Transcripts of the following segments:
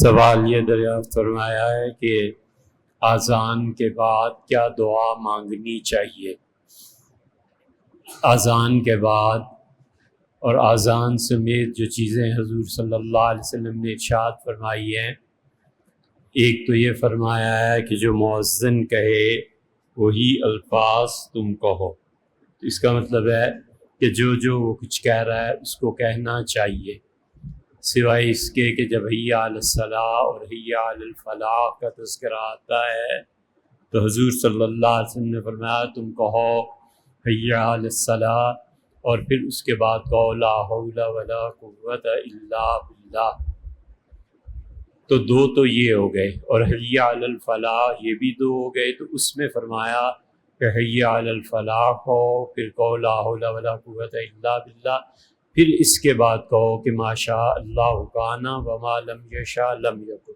سوال یہ دریافت فرمایا ہے کہ اذان کے بعد کیا دعا مانگنی چاہیے؟ اذان کے بعد اور اذان سمیت جو چیزیں حضور صلی اللہ علیہ وسلم نے ارشاد فرمائی ہیں، ایک تو یہ فرمایا ہے کہ جو مؤذن کہے وہی الفاظ تم کہو۔ اس کا مطلب ہے کہ جو وہ کچھ کہہ رہا ہے اس کو کہنا چاہیے، سوائے اس کے کہ جب حی علی الصلاۃ اور حی علی الفلاح کا تذکرہ آتا ہے تو حضور صلی اللہ علیہ وسلم نے فرمایا تم کہو حی علی الصلاۃ اور پھر اس کے بعد کہو لا حول ولا قوت الا باللہ۔ تو دو تو یہ ہو گئے، اور حی علی الفلاح یہ بھی دو ہو گئے، تو اس میں فرمایا کہ حی علی الفلاح کہو، پھر کہو لا حول ولا قوت الا باللہ، پھر اس کے بعد کہو کہ ما شاء اللہ کان وما لم یشاء لم یکن۔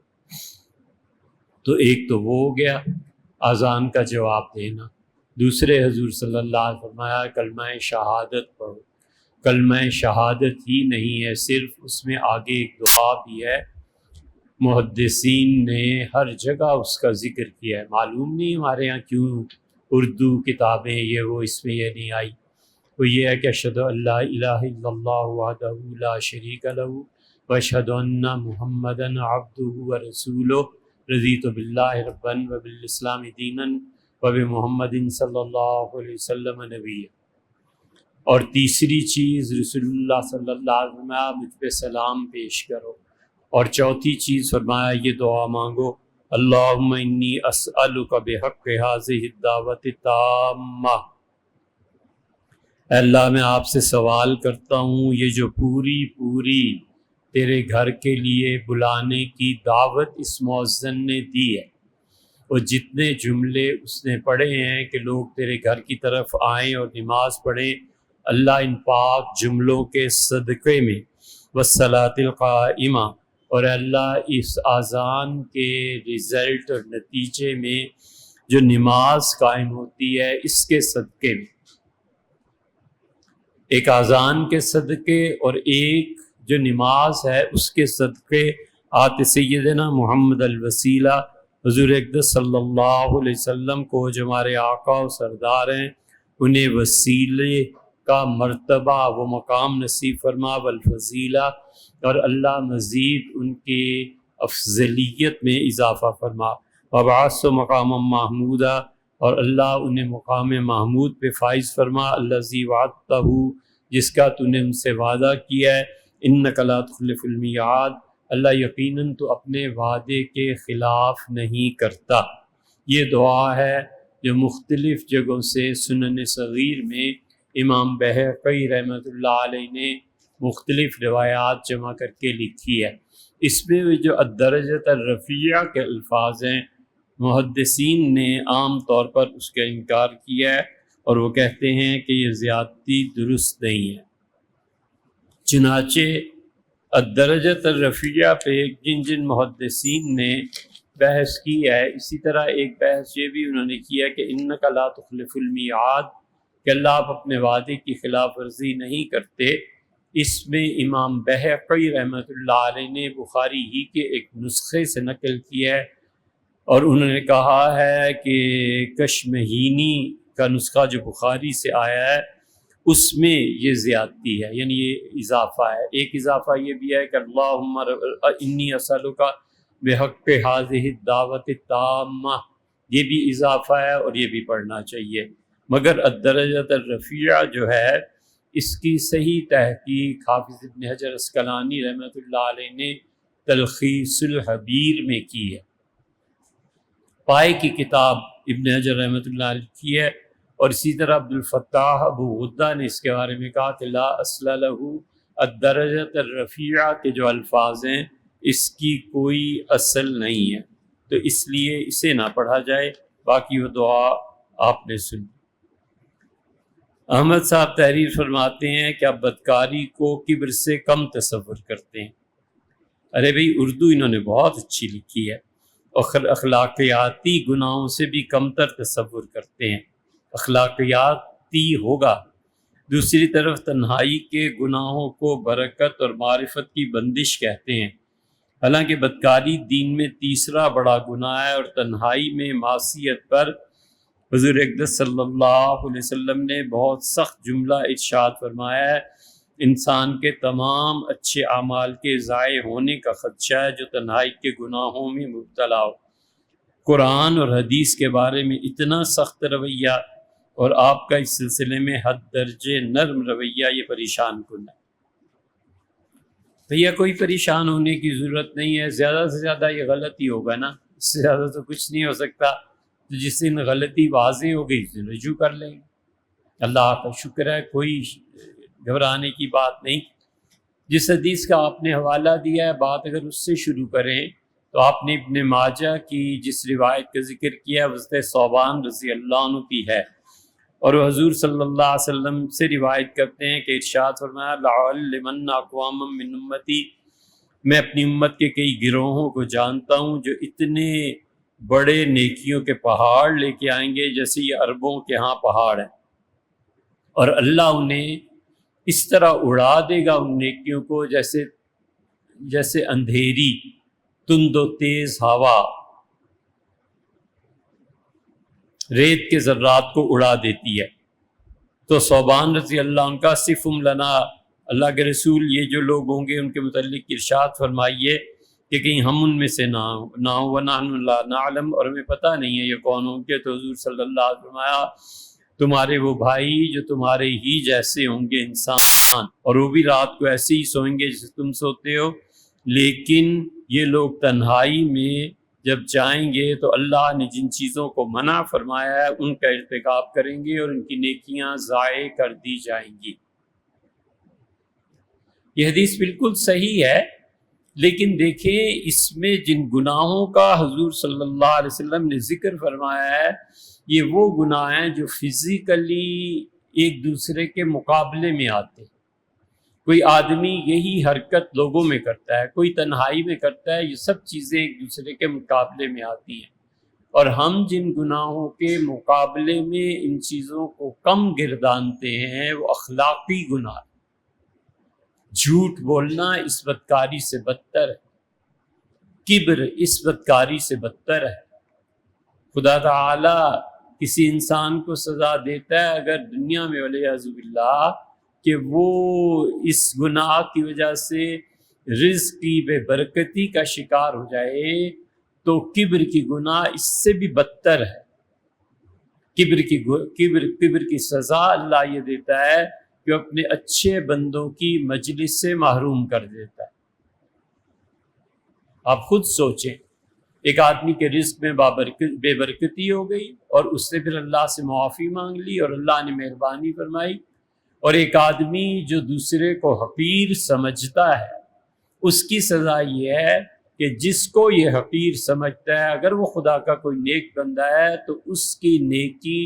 تو ایک تو وہ ہو گیا اذان کا جواب دینا۔ دوسرے حضور صلی اللہ علیہ وسلم فرمایا کلمہ شہادت پڑھو۔ کلمہ شہادت ہی نہیں ہے صرف، اس میں آگے ایک دعا بھی ہے، محدثین نے ہر جگہ اس کا ذکر کیا ہے۔ معلوم نہیں ہمارے یہاں کیوں اردو کتابیں یہ وہ اس میں یہ نہیں آئی۔ وہ یہ ہے کہ اشہد ان لا الہ الا اللہ وحدہ لا شریک لہ واشہد ان محمدا عبدہ ورسولہ رضیت باللہ ربا وبالاسلام دینا وبمحمد صلی اللہ علیہ وسلم نبیا۔ اور تیسری چیز رسول اللہ صلی اللہ علیہ وسلم مجھ پہ سلام پیش کرو۔ اور چوتھی چیز فرمایا یہ دعا مانگو اللہم انی اسألک بحق ہذہ الدعوۃ التامہ، اے اللہ میں آپ سے سوال کرتا ہوں یہ جو پوری تیرے گھر کے لیے بلانے کی دعوت اس مؤذن نے دی ہے، اور جتنے جملے اس نے پڑھے ہیں کہ لوگ تیرے گھر کی طرف آئیں اور نماز پڑھیں، اللہ ان پاک جملوں کے صدقے میں والصلاۃ القائمہ، اور اللہ اس اذان کے رزلٹ اور نتیجے میں جو نماز قائم ہوتی ہے اس کے صدقے میں، ایک اذان کے صدقے اور ایک جو نماز ہے اس کے صدقے آت سیدنا محمد الوسیلہ حضور اقدس صلی اللہ علیہ وسلم کو جو ہمارے آقا و سردار ہیں انہیں وسیلے کا مرتبہ وہ مقام نصیب فرما والفضیلہ، اور اللہ مزید ان کے افضلیت میں اضافہ فرما وبعث مقام محمودہ، اور اللہ انہیں مقام محمود پہ فائز فرما الذی وعدتہ، جس کا تو نے ان سے وعدہ کیا ہے، انک لا تخلف المیعاد، اللہ یقیناً تو اپنے وعدے کے خلاف نہیں کرتا۔ یہ دعا ہے جو مختلف جگہوں سے سنن صغیر میں امام بہقی رحمۃ اللہ علیہ نے مختلف روایات جمع کر کے لکھی ہے۔ اس میں جو الدرجۃ الرفیعہ کے الفاظ ہیں محدثین نے عام طور پر اس کا انکار کیا ہے، اور وہ کہتے ہیں کہ یہ زیادتی درست نہیں ہے۔ چنانچہ الدرجۃ الرفیعہ پہ جن محدثین نے بحث کی ہے، اسی طرح ایک بحث یہ بھی انہوں نے کیا کہ انک لا تخلف المیعاد، کہ اللہ آپ اپنے وعدے کی خلاف ورزی نہیں کرتے۔ اس میں امام بہقی رحمۃ اللہ علیہ نے بخاری ہی کے ایک نسخے سے نقل کیا ہے، اور انہوں نے کہا ہے کہ کشمہینی کا نسخہ جو بخاری سے آیا ہے اس میں یہ زیادتی ہے، یعنی یہ اضافہ ہے۔ ایک اضافہ یہ بھی ہے کہ اللہم انی اسألک بحق ہذہ الدعوۃ التامہ، یہ بھی اضافہ ہے اور یہ بھی پڑھنا چاہیے۔ مگر الدرجۃ الرفیعہ جو ہے اس کی صحیح تحقیق حافظ ابن حجر عسقلانی رحمۃ اللہ علیہ نے تلخیص الحبیر میں کی ہے۔ پائے کی کتاب ابن حجر رحمۃ اللہ علیہ کی ہے، اور اسی طرح عبد الفتاح ابو غدہ نے اس کے بارے میں کہا کہ لا اصل لہ، الدرجۃ الرفیعہ کے جو الفاظ ہیں اس کی کوئی اصل نہیں ہے، تو اس لیے اسے نہ پڑھا جائے۔ باقی وہ دعا آپ نے سنی۔ احمد صاحب تحریر فرماتے ہیں کہ آپ بدکاری کو کبر سے کم تصور کرتے ہیں۔ ارے بھئی اردو انہوں نے بہت اچھی لکھی ہے، اور اخلاقیاتی گناہوں سے بھی کم تر تصور کرتے ہیں۔ اخلاقیاتی ہوگا، دوسری طرف تنہائی کے گناہوں کو برکت اور معرفت کی بندش کہتے ہیں، حالانکہ بدکاری دین میں تیسرا بڑا گناہ ہے، اور تنہائی میں معصیت پر حضور اقدس صلی اللہ علیہ وسلم نے بہت سخت جملہ ارشاد فرمایا ہے، انسان کے تمام اچھے اعمال کے ضائع ہونے کا خدشہ ہے جو تنہائی کے گناہوں میں مبتلا ہو۔ قرآن اور حدیث کے بارے میں اتنا سخت رویہ اور آپ کا اس سلسلے میں حد درجے نرم رویہ، یہ پریشان کن ہے۔ بھیا کوئی پریشان ہونے کی ضرورت نہیں ہے، زیادہ سے زیادہ یہ غلطی ہوگا نا، اس سے زیادہ تو کچھ نہیں ہو سکتا۔ تو جس دن غلطی واضح ہو گئی اس دن رجوع کر لیں گے، اللہ کا شکر ہے، کوئی گھبرانے کی بات نہیں۔ جس حدیث کا آپ نے حوالہ دیا ہے، بات اگر اس سے شروع کریں تو آپ نے ابن ماجہ کی جس روایت کا ذکر کیا حضرت ثوبان رضی اللہ عنہ کی ہے، اور وہ حضور صلی اللہ علیہ وسلم سے روایت کرتے ہیں کہ ارشاد فرمایا لَعَلِّمَنَّ أَقْوَامًا مِّنْ أُمَّتِي، میں اپنی امت کے کئی گروہوں کو جانتا ہوں جو اتنے بڑے نیکیوں کے پہاڑ لے کے آئیں گے جیسے یہ عربوں کے ہاں پہاڑ ہیں، اور اللہ انہیں اس طرح اڑا دے گا ان نیکیوں کو جیسے اندھیری تند و تیز ہوا ریت کے ذرات کو اڑا دیتی ہے۔ تو ثوبان رضی اللہ عنہ کا صفم لنا، اللہ کے رسول یہ جو لوگ ہوں گے ان کے متعلق ارشاد فرمائیے کہ کہیں ہم ان میں سے نہ ہوں، وَنَحْنُ لَا نَعْلَمُ، اور ہمیں پتہ نہیں ہے یہ کون ہوں گے۔ تو حضور صلی اللہ علیہ وسلم فرمایا تمہارے وہ بھائی جو تمہارے ہی جیسے ہوں گے انسان، اور وہ بھی رات کو ایسے ہی سوئیں گے جیسے تم سوتے ہو، لیکن یہ لوگ تنہائی میں جب جائیں گے تو اللہ نے جن چیزوں کو منع فرمایا ہے ان کا ارتکاب کریں گے اور ان کی نیکیاں ضائع کر دی جائیں گی۔ یہ حدیث بالکل صحیح ہے، لیکن دیکھیں اس میں جن گناہوں کا حضور صلی اللہ علیہ وسلم نے ذکر فرمایا ہے یہ وہ گناہ ہیں جو فزیکلی ایک دوسرے کے مقابلے میں آتے ہیں۔ کوئی آدمی یہی حرکت لوگوں میں کرتا ہے، کوئی تنہائی میں کرتا ہے، یہ سب چیزیں ایک دوسرے کے مقابلے میں آتی ہیں، اور ہم جن گناہوں کے مقابلے میں ان چیزوں کو کم گردانتے ہیں وہ اخلاقی گناہ۔ جھوٹ بولنا اس بدکاری سے بدتر ہے، کبر اس بدکاری سے بدتر ہے۔ خدا تعالی کسی انسان کو سزا دیتا ہے اگر دنیا میں والعیاذ باللہ کہ وہ اس گناہ کی وجہ سے رزق کی بے برکتی کا شکار ہو جائے، تو کبر کی گناہ اس سے بھی بدتر ہے۔ کبر کی سزا اللہ یہ دیتا ہے کہ اپنے اچھے بندوں کی مجلس سے محروم کر دیتا ہے۔ آپ خود سوچیں، ایک آدمی کے رزق میں بے برکتی ہو گئی اور اس نے پھر اللہ سے معافی مانگ لی اور اللہ نے مہربانی فرمائی، اور ایک آدمی جو دوسرے کو حقیر سمجھتا ہے اس کی سزا یہ ہے کہ جس کو یہ حقیر سمجھتا ہے اگر وہ خدا کا کوئی نیک بندہ ہے تو اس کی نیکی،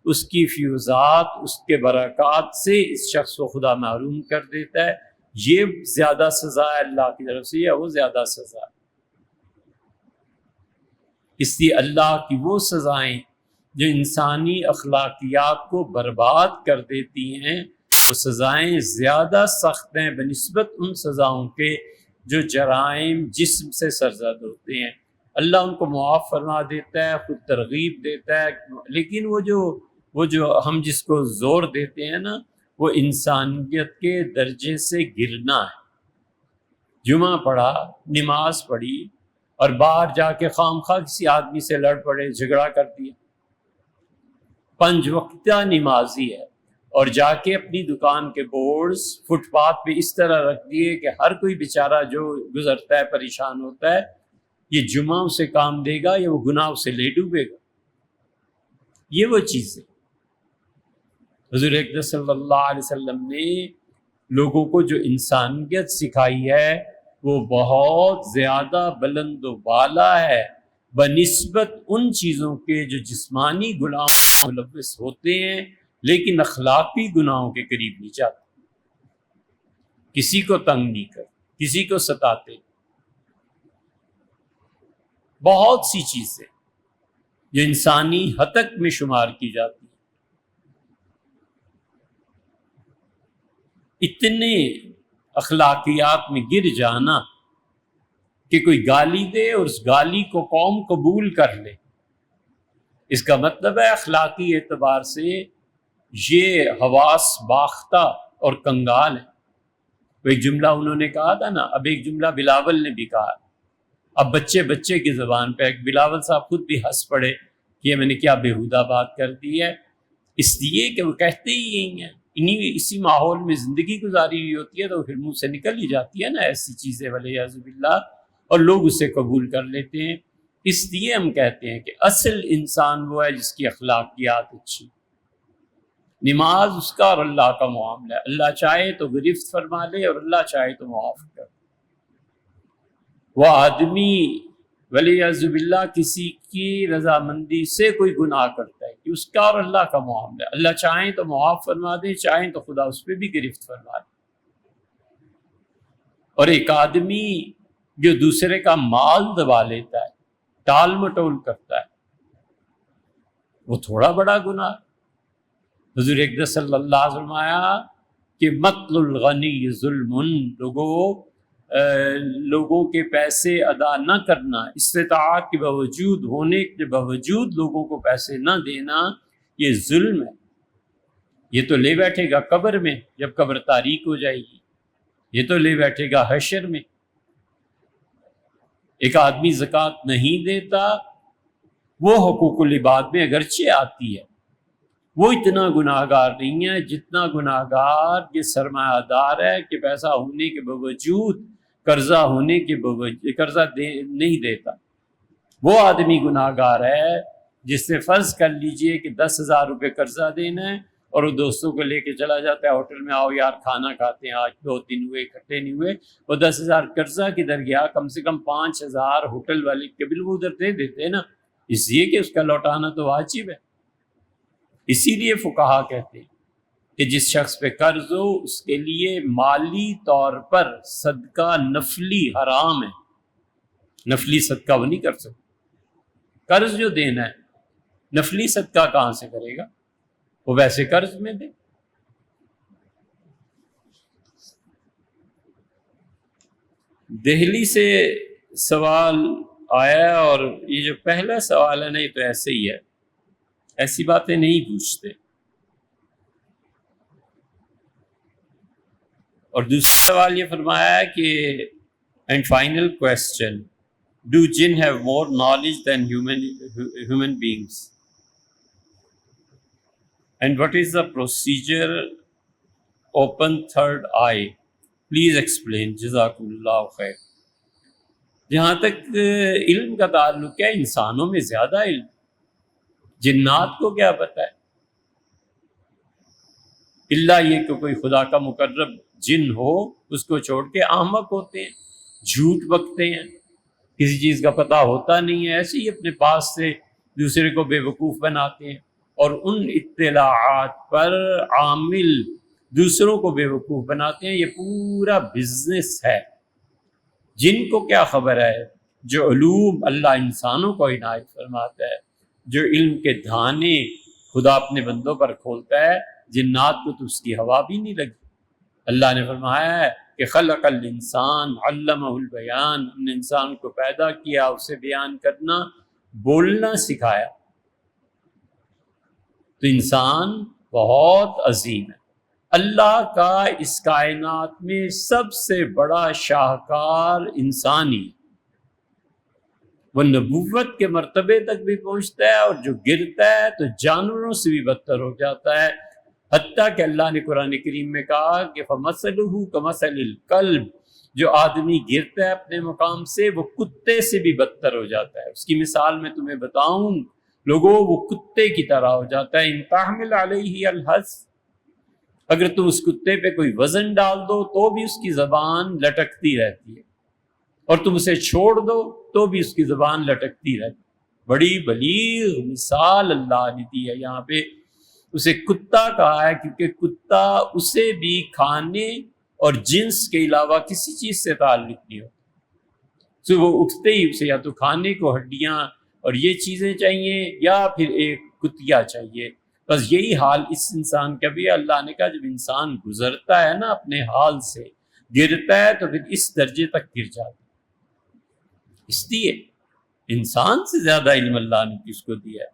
اس کی فیوزات، اس کے برکات سے اس شخص کو خدا محروم کر دیتا ہے۔ یہ زیادہ سزا ہے اللہ کی طرف سے یا وہ زیادہ سزا ہے؟ اس لیے اللہ کی وہ سزائیں جو انسانی اخلاقیات کو برباد کر دیتی ہیں وہ سزائیں زیادہ سخت ہیں بنسبت ان سزاؤں کے جو جرائم جسم سے سرزد ہوتے ہیں۔ اللہ ان کو معاف فرما دیتا ہے، خود ترغیب دیتا ہے، لیکن وہ جو ہم جس کو زور دیتے ہیں نا وہ انسانیت کے درجے سے گرنا ہے۔ جمعہ پڑھا، نماز پڑھی اور باہر جا کے خام خواہ کسی آدمی سے لڑ پڑے، جھگڑا کر دیا، 5 وقتہ نمازی ہے اور جا کے اپنی دکان کے بورڈز فٹ پاتھ پہ اس طرح رکھ دیے کہ ہر کوئی بیچارہ جو گزرتا ہے پریشان ہوتا ہے، یہ جمعہ اسے کام دے گا یا وہ گناہ اسے لے ڈوبے گا؟ یہ وہ چیزیں حضور اکرم صلی اللہ علیہ وسلم نے لوگوں کو جو انسانیت سکھائی ہے وہ بہت زیادہ بلند و بالا ہے بنسبت ان چیزوں کے جو جسمانی گناہوں میں ملوث ہوتے ہیں لیکن اخلاقی گناہوں کے قریب نہیں جاتے۔ کسی کو تنگ نہیں کرتے، کسی کو ستاتے، بہت سی چیزیں جو انسانی ہتک میں شمار کی جاتی ہیں۔ اتنے اخلاقیات میں گر جانا کہ کوئی گالی دے اور اس گالی کو قوم قبول کر لے، اس کا مطلب ہے اخلاقی اعتبار سے یہ حواس باختہ اور کنگال ہے۔ وہ ایک جملہ انہوں نے کہا تھا نا، اب ایک جملہ بلاول نے بھی کہا، اب بچے کی زبان پہ ایک بلاول صاحب خود بھی ہنس پڑے کہ یہ میں نے کیا بےہودہ بات کر دی ہے، اس لیے کہ وہ کہتے ہی یہی ہیں، اسی ماحول میں زندگی گزاری ہوئی ہوتی ہے تو پھر منہ سے نکل ہی جاتی ہے نا ایسی چیزیں ولیعذ باللہ، اور لوگ اسے قبول کر لیتے ہیں۔ اس لیے ہم کہتے ہیں کہ اصل انسان وہ ہے جس کی اخلاقیات اچھی، نماز اس کا اور اللہ کا معاملہ ہے، اللہ چاہے تو گرفت فرما لے اور اللہ چاہے تو معاف کر۔ وہ آدمی ولیعذ باللہ کسی کی رضامندی سے کوئی گناہ کرتا ہے کہ اس کا اور اللہ کا معاملہ ہے، اللہ چاہیں تو معاف فرما دے، چاہیں تو خدا اس پہ بھی گرفت فرما دے۔ اور ایک آدمی جو دوسرے کا مال دبا لیتا ہے، ٹال مٹول کرتا ہے، وہ تھوڑا بڑا گناہ۔ حضور اقدس صلی اللہ علیہ وسلم آیا کہ مطل الغنی ظلم، لوگوں کے پیسے ادا نہ کرنا، استطاعت کے باوجود ہونے کے باوجود لوگوں کو پیسے نہ دینا، یہ ظلم ہے۔ یہ تو لے بیٹھے گا قبر میں جب قبر تاریک ہو جائے گی، یہ تو لے بیٹھے گا حشر میں۔ ایک آدمی زکوٰۃ نہیں دیتا، وہ حقوق العباد میں اگرچہ آتی ہے، وہ اتنا گناہ گار نہیں ہے جتنا گناہ گار یہ سرمایہ دار ہے کہ پیسہ ہونے کے باوجود قرضہ ہونے کے باوجود قرضہ نہیں دیتا۔ وہ آدمی گناہ گار ہے جس سے فرض کر لیجئے کہ 10,000 روپے قرضہ دینا ہے اور وہ دوستوں کو لے کے چلا جاتا ہے ہوٹل میں، آؤ یار کھانا کھاتے ہیں، آج 2 دن ہوئے اکٹھے نہیں ہوئے، وہ 10,000 قرضہ کدھر گیا؟ کم سے کم 5,000 ہوٹل والے قبل وہ ادھر دے دیتے ہیں نا، اس لیے کہ اس کا لوٹانا تو واجب ہے۔ اسی لیے فقہا کہتے ہیں کہ جس شخص پہ قرض ہو اس کے لیے مالی طور پر صدقہ نفلی حرام ہے، نفلی صدقہ وہ نہیں کر سکتا۔ قرض جو دینا ہے نفلی صدقہ کہاں سے کرے گا؟ وہ ویسے قرض میں دے۔ دہلی سے سوال آیا اور یہ جو پہلا سوال ہے نا یہ تو ایسے ہی ہے، ایسی باتیں نہیں پوچھتے۔ اور دوسرا سوال یہ فرمایا ہے کہ اینڈ فائنل کویسچن، ڈو جن have more knowledge than human beings and what is the procedure open third eye, please explain, جزاکم اللہ خیر۔ جہاں تک علم کا تعلق ہے انسانوں میں زیادہ علم، جنات کو کیا پتہ ہے؟ اللہ یہ کہ کوئی خدا کا مقرب جن ہو، اس کو چھوڑ کے احمق ہوتے ہیں، جھوٹ بکتے ہیں، کسی چیز کا پتہ ہوتا نہیں ہے، ایسے ہی اپنے پاس سے دوسرے کو بے وقوف بناتے ہیں اور ان اطلاعات پر عامل دوسروں کو بے وقوف بناتے ہیں۔ یہ پورا بزنس ہے۔ جن کو کیا خبر ہے؟ جو علوم اللہ انسانوں کو عنایت فرماتا ہے، جو علم کے دھانے خدا اپنے بندوں پر کھولتا ہے، جنات کو تو اس کی ہوا بھی نہیں لگی۔ اللہ نے فرمایا ہے کہ خلق الانسان علمہ البیان، ہم نے انسان کو پیدا کیا، اسے بیان کرنا، بولنا سکھایا۔ تو انسان بہت عظیم ہے۔ اللہ کا اس کائنات میں سب سے بڑا شاہکار انسانی، وہ نبوت کے مرتبے تک بھی پہنچتا ہے اور جو گرتا ہے تو جانوروں سے بھی بدتر ہو جاتا ہے، حتیٰ کہ اللہ نے قرآن کریم میں کہا کہ فَمَثَلُهُ كَمَثَلِ الْكَلْبِ، جو آدمی گرتا ہے اپنے مقام سے وہ کتے سے بھی بدتر ہو جاتا ہے۔ اس کی مثال میں تمہیں بتاؤں لوگوں، وہ کتے کی طرح ہو جاتا ہے۔ إِن تَحْمِلْ عَلَيْهِ يَلْهَثْ، اگر تم اس کتے پہ کوئی وزن ڈال دو تو بھی اس کی زبان لٹکتی رہتی ہے، اور تم اسے چھوڑ دو تو بھی اس کی زبان لٹکتی رہتی ہے۔ بڑی بلیغ مثال اللہ نے دی ہے یہاں پہ، اسے کتا کہا ہے کیونکہ کتا اسے بھی کھانے اور جنس کے علاوہ کسی چیز سے تعلق نہیں ہوتا، تو وہ اٹھتے ہی اسے یا تو کھانے کو ہڈیاں اور یہ چیزیں چاہیے یا پھر ایک کتیا چاہیے۔ بس یہی حال اس انسان کا بھی ہے۔ اللہ نے کہا جب انسان گزرتا ہے نا اپنے حال سے، گرتا ہے تو پھر اس درجے تک گر جاتا ہے۔ اس لیے انسان سے زیادہ علم اللہ نے کس کو دیا ہے۔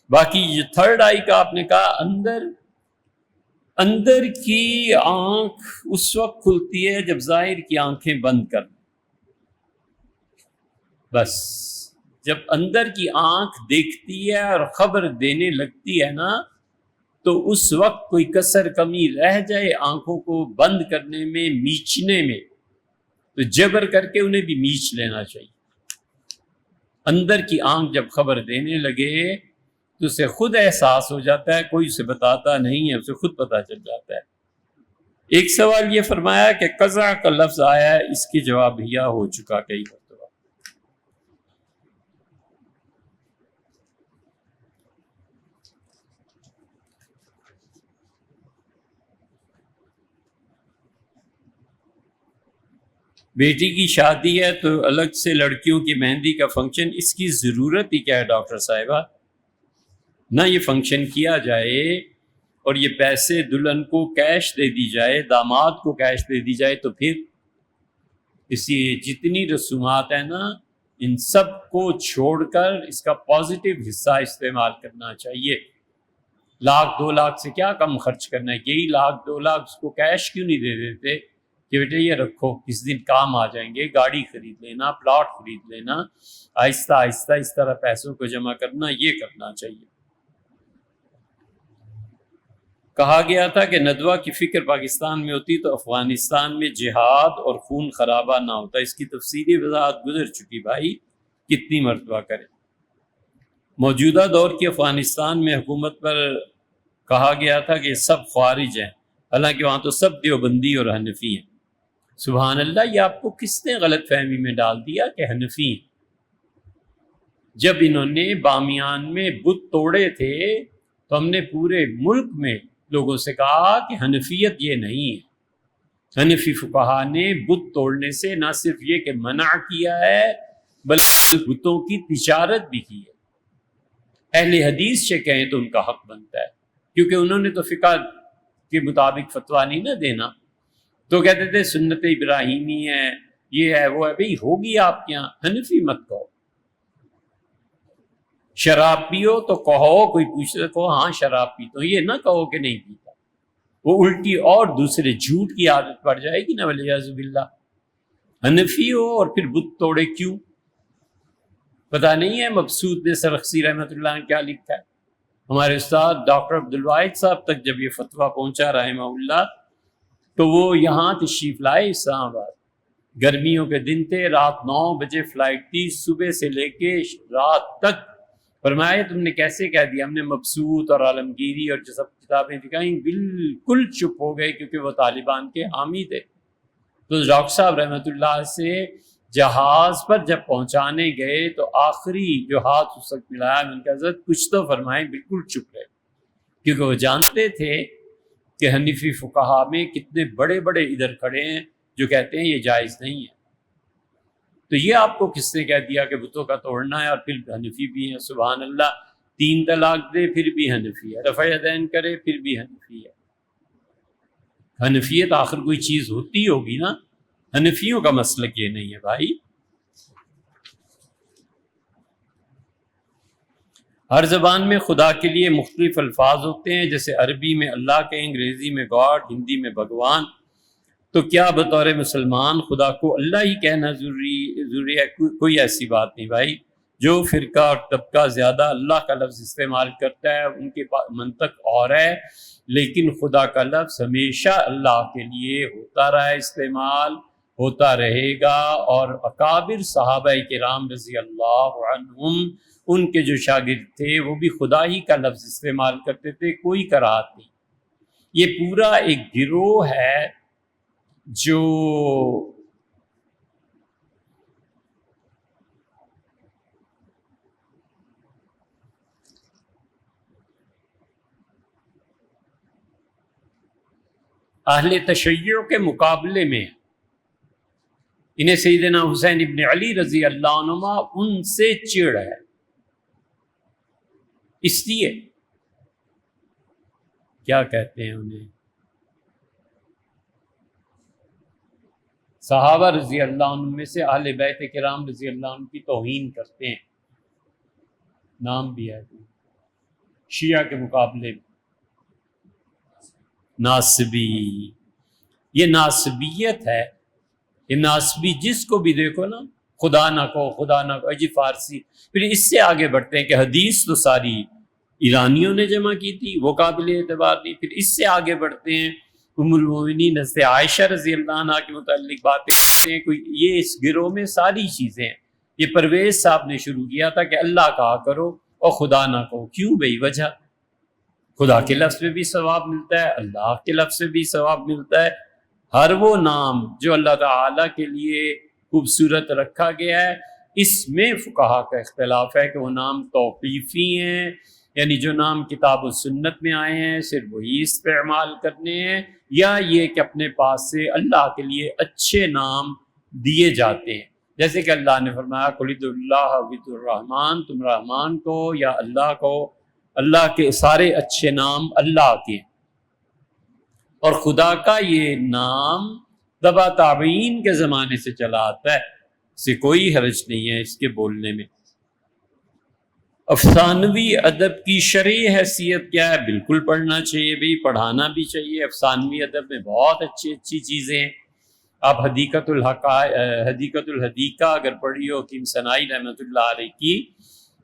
باقی یہ تھرڈ آئی کا آپ نے کہا، اندر کی آنکھ اس وقت کھلتی ہے جب ظاہر کی آنکھیں بند کر، بس جب اندر کی آنکھ دیکھتی ہے اور خبر دینے لگتی ہے نا، تو اس وقت کوئی کسر کمی رہ جائے آنکھوں کو بند کرنے میں، میچنے میں، تو جبر کر کے انہیں بھی میچ لینا چاہیے۔ اندر کی آنکھ جب خبر دینے لگے تو اسے خود احساس ہو جاتا ہے، کوئی اسے بتاتا نہیں ہے، اسے خود پتہ چل جاتا ہے۔ ایک سوال یہ فرمایا کہ قضا کا لفظ آیا ہے، اس کی جواب ہیا ہو چکا کئی مرتبہ۔ بیٹی کی شادی ہے تو الگ سے لڑکیوں کی مہندی کا فنکشن، اس کی ضرورت ہی کیا ہے ڈاکٹر صاحبہ؟ نہ یہ فنکشن کیا جائے اور یہ پیسے دلہن کو کیش دے دی جائے، داماد کو کیش دے دی جائے، تو پھر اسی جتنی رسومات ہیں نا، ان سب کو چھوڑ کر اس کا پازیٹیو حصہ استعمال کرنا چاہیے۔ 1,00,000 2,00,000 سے کیا کم خرچ کرنا ہے؟ یہی 1,00,000 2,00,000 اس کو کیش کیوں نہیں دے دیتے کہ بیٹے یہ رکھو، کس دن کام آ جائیں گے، گاڑی خرید لینا، پلاٹ خرید لینا، آہستہ آہستہ اس طرح پیسوں کو جمع کرنا، یہ کرنا چاہیے۔ کہا گیا تھا کہ ندوہ کی فکر پاکستان میں ہوتی تو افغانستان میں جہاد اور خون خرابہ نہ ہوتا۔ اس کی تفصیلی وضاحت گزر چکی بھائی، کتنی مرتبہ کریں۔ موجودہ دور کی افغانستان میں حکومت پر کہا گیا تھا کہ سب خوارج ہیں، حالانکہ وہاں تو سب دیوبندی اور حنفی ہیں۔ سبحان اللہ، یہ آپ کو کس نے غلط فہمی میں ڈال دیا کہ حنفی ہیں؟ جب انہوں نے بامیان میں بت توڑے تھے تو ہم نے پورے ملک میں لوگوں سے کہا کہ حنفیت یہ نہیں ہے۔ حنفی فقہا نے بت توڑنے سے نہ صرف یہ کہ منع کیا ہے بلکہ بتوں کی تجارت بھی کی ہے۔ اہل حدیث سے کہیں تو ان کا حق بنتا ہے، کیونکہ انہوں نے تو فقہ کے مطابق فتویٰ نہیں نہ دینا، تو کہتے تھے سنت ابراہیمی ہے، یہ ہے وہ ہے۔ بھئی ہوگی آپ کے یہاں، حنفی مت کہو۔ شراب پیو تو کہو، کوئی پوچھے تو ہاں شراب پیتا ہوں، یہ نہ کہو کہ نہیں پیتا۔ وہ الٹی اور دوسرے جھوٹ کی عادت پڑ جائے گی نا، والعیاذ باللہ۔ حنفی ہو اور پھر بت توڑے کیوں؟ پتہ نہیں ہے مبسوط نے سرخسی رحمۃ اللہ نے کیا لکھا ہے؟ ہمارے استاد ڈاکٹر عبدالواحد صاحب تک جب یہ فتویٰ پہنچا رحمہ اللہ، تو وہ یہاں تشریف لائے اسلام آباد، گرمیوں کے دن تھے، رات 9 بجے فلائٹ تھی، صبح سے لے کے رات تک۔ فرمایا تم نے کیسے کہہ دیا؟ ہم نے مبسوط اور عالمگیری اور جو سب کتابیں دکھائیں، بالکل چپ ہو گئے، کیونکہ وہ طالبان کے حامی تھے۔ تو ڈاکٹر صاحب رحمۃ اللہ سے جہاز پر جب پہنچانے گئے تو آخری جو ہاتھ اس وقت ملایا، میں نے کہا حضرت کچھ تو فرمائیں، بالکل چپ رہے، کیونکہ وہ جانتے تھے کہ حنفی فقہا میں کتنے بڑے بڑے ادھر کھڑے ہیں جو کہتے ہیں یہ جائز نہیں ہے۔ تو یہ آپ کو کس نے کہہ دیا کہ بتوں کا توڑنا ہے اور پھر حنفی بھی ہیں؟ سبحان اللہ، 3 طلاق دے پھر بھی حنفی ہے، رفع یدین کرے پھر بھی حنفی ہے۔ حنفیت آخر کوئی چیز ہوتی ہوگی نا، حنفیوں کا مسلک یہ نہیں ہے بھائی۔ ہر زبان میں خدا کے لیے مختلف الفاظ ہوتے ہیں، جیسے عربی میں اللہ کہیں، انگریزی میں گاڈ، ہندی میں بھگوان۔ تو کیا بطور مسلمان خدا کو اللہ ہی کہنا ضروری ہے؟ کوئی ایسی بات نہیں بھائی۔ جو فرقہ اور طبقہ زیادہ اللہ کا لفظ استعمال کرتا ہے ان کے منطق اور ہے، لیکن خدا کا لفظ ہمیشہ اللہ کے لیے ہوتا رہا ہے، استعمال ہوتا رہے گا۔ اور اکابر صحابہ کرام رضی اللہ عنہم، ان کے جو شاگرد تھے وہ بھی خدا ہی کا لفظ استعمال کرتے تھے، کوئی کراہت نہیں۔ یہ پورا ایک گروہ ہے جو اہل تشیع کے مقابلے میں، انہیں سیدنا حسین ابن علی رضی اللہ عنہما ان سے چڑ ہے، اس لیے کیا کہتے ہیں انہیں، صحابہ رضی اللہ عنہ میں سے اہل بیت کرام رضی اللہ عنہ کی توہین کرتے ہیں، نام بھی ہے شیعہ کے مقابلے میں ناصبی، یہ ناصبیت ہے، یہ ناصبی جس کو بھی دیکھو نا، خدا نہ کہو خدا نہ کہو، جی فارسی، پھر اس سے آگے بڑھتے ہیں کہ حدیث تو ساری ایرانیوں نے جمع کی تھی، وہ قابل اعتبار نہیں، پھر اس سے آگے بڑھتے ہیں ام المومنین حضرت عائشہ رضی اللہ عنہ کے متعلق باتیں کرتے ہیں، کوئی یہ اس گروہ میں ساری چیزیں ہیں۔ یہ پرویز صاحب نے شروع کیا تھا کہ اللہ کہا کرو اور خدا نہ کہو، کیوں بھئی؟ وجہ خدا کے لفظ میں بھی ثواب ملتا ہے، اللہ کے لفظ سے بھی ثواب ملتا ہے، ہر وہ نام جو اللہ تعالیٰ کے لیے خوبصورت رکھا گیا ہے، اس میں فقہا کا اختلاف ہے کہ وہ نام توقیفی ہیں، یعنی جو نام کتاب و سنت میں آئے ہیں صرف وہی استعمال کرنے ہیں، یا یہ کہ اپنے پاس سے اللہ کے لیے اچھے نام دیے جاتے ہیں، جیسے کہ اللہ نے فرمایا قل ادعوا اللہ ود الرحمن، تم رحمان کو یا اللہ کو، اللہ کے سارے اچھے نام اللہ کے، اور خدا کا یہ نام تبع تابعین کے زمانے سے چلا آتا ہے، اسے کوئی حرج نہیں ہے اس کے بولنے میں۔ افسانوی ادب کی شرعی حیثیت کیا ہے؟ بالکل پڑھنا چاہیے بھی، پڑھانا بھی چاہیے۔ افسانوی ادب میں بہت اچھی چیزیں ہیں، آپ حدیقۃ الحدیقہ اگر پڑھی ہو حکیم صنائی رحمۃ اللہ علیہ کی،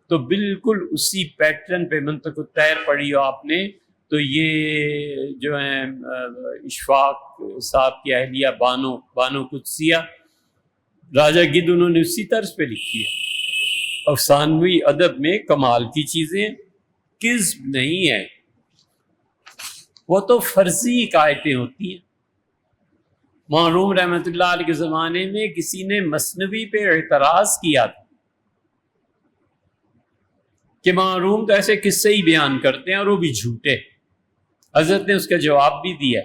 تو بالکل اسی پیٹرن پہ منطق الطیر پڑھی ہو آپ نے، تو یہ جو ہیں اشفاق صاحب کی اہلیہ بانو قدسیہ راجہ گدھ، انہوں نے اسی طرز پہ لکھی ہے۔ افسانوی ادب میں کمال کی چیزیں، کذب نہیں ہے، وہ تو فرضی حکایتیں ہوتی ہیں۔ معروم رحمۃ اللہ علیہ کے زمانے میں کسی نے مثنوی پہ اعتراض کیا تھا کہ معروم تو ایسے قصے ہی بیان کرتے ہیں اور وہ بھی جھوٹے، حضرت نے اس کا جواب بھی دیا۔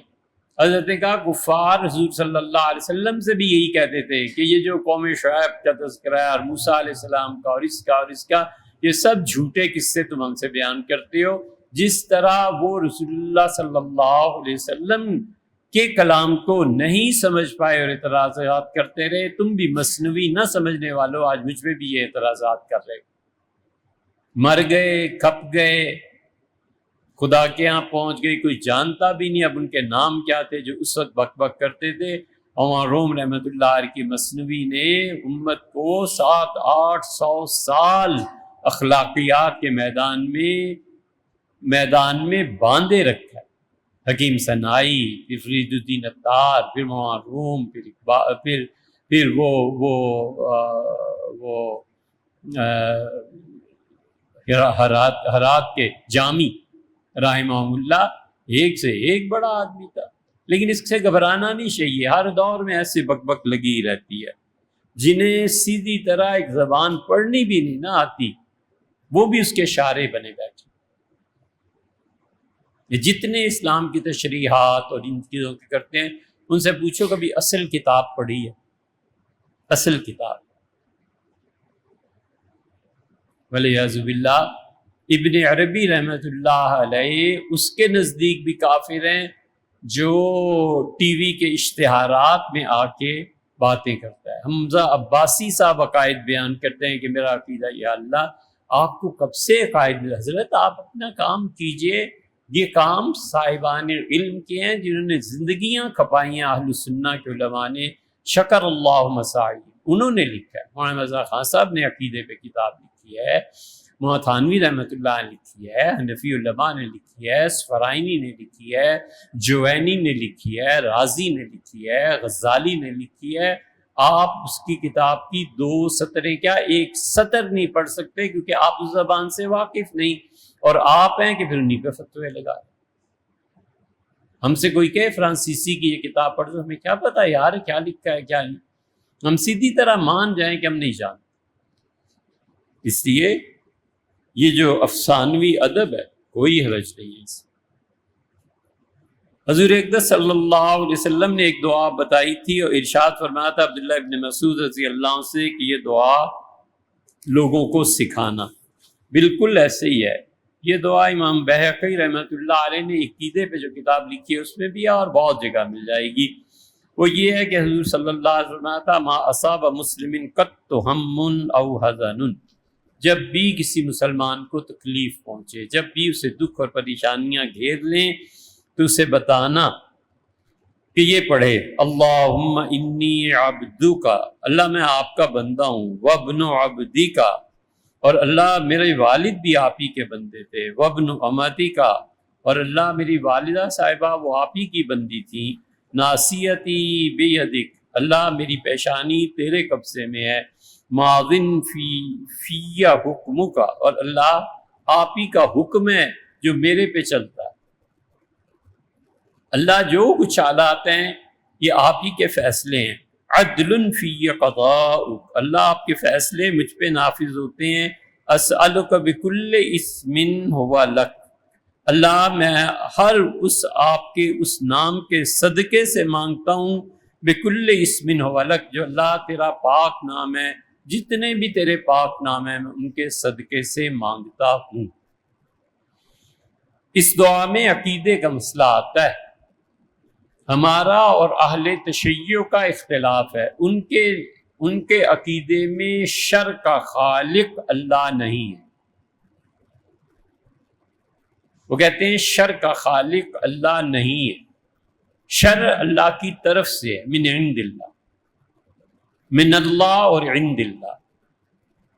حضرت نے کہا کفار حضور صلی اللہ علیہ وسلم سے بھی یہی کہتے تھے کہ یہ جو قوم شعیب کا تذکرہ ہے اور موسیٰ علیہ السلام کا اور اس کا یہ سب جھوٹے قصے تم ہم سے بیان کرتے ہو، جس طرح وہ رسول اللہ صلی اللہ علیہ وسلم کے کلام کو نہیں سمجھ پائے اور اعتراضات کرتے رہے، تم بھی مثنوی نہ سمجھنے والوں آج مجھ پہ بھی یہ اعتراضات کر رہے، مر گئے، کھپ گئے، خدا کے ہاں پہنچ گئی، کوئی جانتا بھی نہیں اب ان کے نام کیا تھے جو اس وقت بک بک کرتے تھے۔ اور روم رحمۃ اللہ علیہ کی مثنوی نے امت کو 700-800 سال اخلاقیات کے میدان میں باندھے رکھا ہے۔ حکیم صنائی، پھر فرید الدین عطار، پھر معروم، پھر وہ ہرات کے جامی رحمہ اللہ، ایک سے ایک بڑا آدمی تھا، لیکن اس سے گھبرانا نہیں چاہیے، ہر دور میں ایسے بک بک لگی رہتی ہے۔ جنہیں سیدھی طرح ایک زبان پڑھنی بھی نہیں نہ آتی، وہ بھی اس کے شارع بنے بیٹھے۔ یہ جتنے اسلام کی تشریحات اور ان چیزوں کے کرتے ہیں، ان سے پوچھو کبھی اصل کتاب پڑھی ہے؟ اصل کتاب ولیعوذ باللہ۔ ابن عربی رحمۃ اللہ علیہ اس کے نزدیک بھی کافر ہیں جو ٹی وی کے اشتہارات میں آ کے باتیں کرتا ہے۔ حمزہ عباسی صاحب عقائد بیان کرتے ہیں کہ میرا عقیدہ یا اللہ، آپ کو کب سے عقائد ملا؟ حضرت آپ اپنا کام کیجئے، یہ کام صاحبان علم کے ہیں جنہوں نے زندگیاں کھپائی ہیں، اہل سنہ کے علماء نے، شکر اللہ مساعی، انہوں نے لکھا ہے۔ مولانا رضا خان صاحب نے عقیدے پہ کتاب لکھی ہے، مولانا تھانوی رحمۃ اللہ نے لکھی ہے، حنفی علماء نے لکھی ہے، اسفرائینی نے لکھی ہے، جوینی نے لکھی ہے، رازی نے لکھی ہے، غزالی نے لکھی ہے۔ آپ اس کی کتاب کی 2 سطریں کیا 1 سطر نہیں پڑھ سکتے، کیونکہ آپ اس زبان سے واقف نہیں، اور آپ ہیں کہ پھر انہیں پہ فتوے لگا۔ ہم سے کوئی کہے فرانسیسی کی یہ کتاب پڑھ دو، ہمیں کیا پتہ یار کیا لکھا ہے کیا نہیں، ہم سیدھی طرح مان جائیں کہ ہم نہیں جانتے۔ اس لیے یہ جو افسانوی ادب ہے کوئی حرج نہیں ہے اس۔ حضور اقدس صلی اللہ علیہ وسلم نے ایک دعا بتائی تھی اور ارشاد فرمایا تھا عبداللہ ابن مسعود رضی اللہ عنہ سے کہ یہ دعا لوگوں کو سکھانا، بالکل ایسے ہی ہے۔ یہ دعا امام بہقی رحمۃ اللہ علیہ نے عقیدے پہ جو کتاب لکھی ہے اس میں بھی ہے اور بہت جگہ مل جائے گی۔ وہ یہ ہے کہ حضور صلی اللہ علیہ وسلم تھا ما اصاب مسلم قط ہم او حزن، جب بھی کسی مسلمان کو تکلیف پہنچے، جب بھی اسے دکھ اور پریشانیاں گھیر لیں تو اسے بتانا کہ یہ پڑھے اللہم انی عبدک، اللہ میں آپ کا بندہ ہوں، وابن عبدک، اور اللہ میرے والد بھی آپ ہی کے بندے تھے، وابن امتک، اور اللہ میری والدہ صاحبہ وہ آپ ہی کی بندی تھی، ناصیتی بیدک، اللہ میری پیشانی تیرے قبضے میں ہے، ماضٍ فی حکمک، اور اللہ آپ ہی کا حکم ہے جو میرے پہ چلتا ہے، اللہ جو کچھ حالات ہیں یہ آپ ہی کے فیصلے ہیں، عدل فی قضاؤک، اللہ آپ کے فیصلے مجھ پہ نافذ ہوتے ہیں، اسألک بکل اسم ہو لک، اللہ میں ہر اس آپ کے اس نام کے صدقے سے مانگتا ہوں، بکل اسم ہو لک، جو اللہ تیرا پاک نام ہے، جتنے بھی تیرے پاک نام ہیں میں ان کے صدقے سے مانگتا ہوں۔ اس دعا میں عقیدے کا مسئلہ آتا ہے، ہمارا اور اہل تشیع کا اختلاف ہے، ان کے عقیدے میں شر کا خالق اللہ نہیں ہے، وہ کہتے ہیں شر کا خالق اللہ نہیں ہے، شر اللہ کی طرف سے ہے، من عند اللہ، من اللہ اور عند اللہ،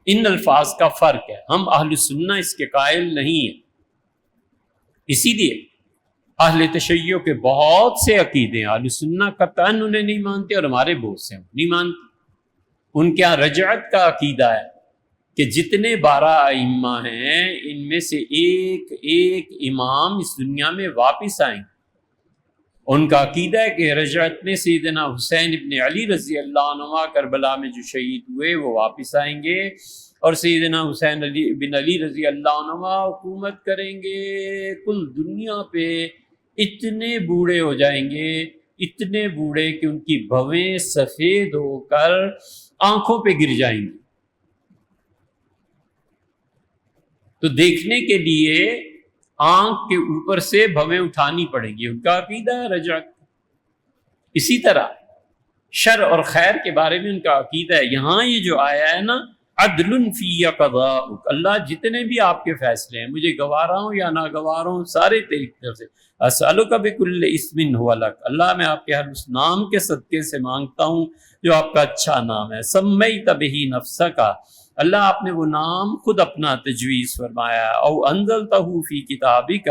ان الفاظ کا فرق ہے، ہم اہل سنہ اس کے قائل نہیں ہیں، اسی لیے اہل تشیع کے بہت سے عقیدے ہیں، اہل سنہ قطعاً انہیں نہیں مانتے، اور ہمارے بہت سے نہیں مانتے، ان کے یہاں رجعت کا عقیدہ ہے کہ جتنے 12 ائمہ ہیں ان میں سے ایک ایک امام اس دنیا میں واپس آئیں، ان کا عقیدہ ہے کہ رجعت میں سیدنا حسین ابن علی رضی اللہ عنہ کربلا میں جو شہید ہوئے وہ واپس آئیں گے، اور سیدنا حسین بن علی رضی اللہ عنہ حکومت کریں گے کل دنیا پہ، اتنے بوڑھے ہو جائیں گے، اتنے بوڑھے کہ ان کی بھویں سفید ہو کر آنکھوں پہ گر جائیں گی، تو دیکھنے کے لیے آنکھ کے اوپر سے بھویں اٹھانی پڑیں گی، ان کا عقیدہ ہے رجعت۔ اسی طرح شر اور خیر کے بارے میں ان کا عقیدہ ہے، یہاں یہ جو آیا ہے نا عدل فی قضاؤک، اللہ جتنے بھی آپ کے فیصلے ہیں، مجھے گوارا ہوں یا ناگوارا ہوں، سارے تیری طرف سے، اسألک بکل اسم ہو لک، اللہ میں آپ کے ہر اس نام کے صدقے سے مانگتا ہوں جو آپ کا اچھا نام ہے، سمیت بہ نفسک، اللہ آپ نے وہ نام خود اپنا تجویز فرمایا، او انزلتہ فی کتابک،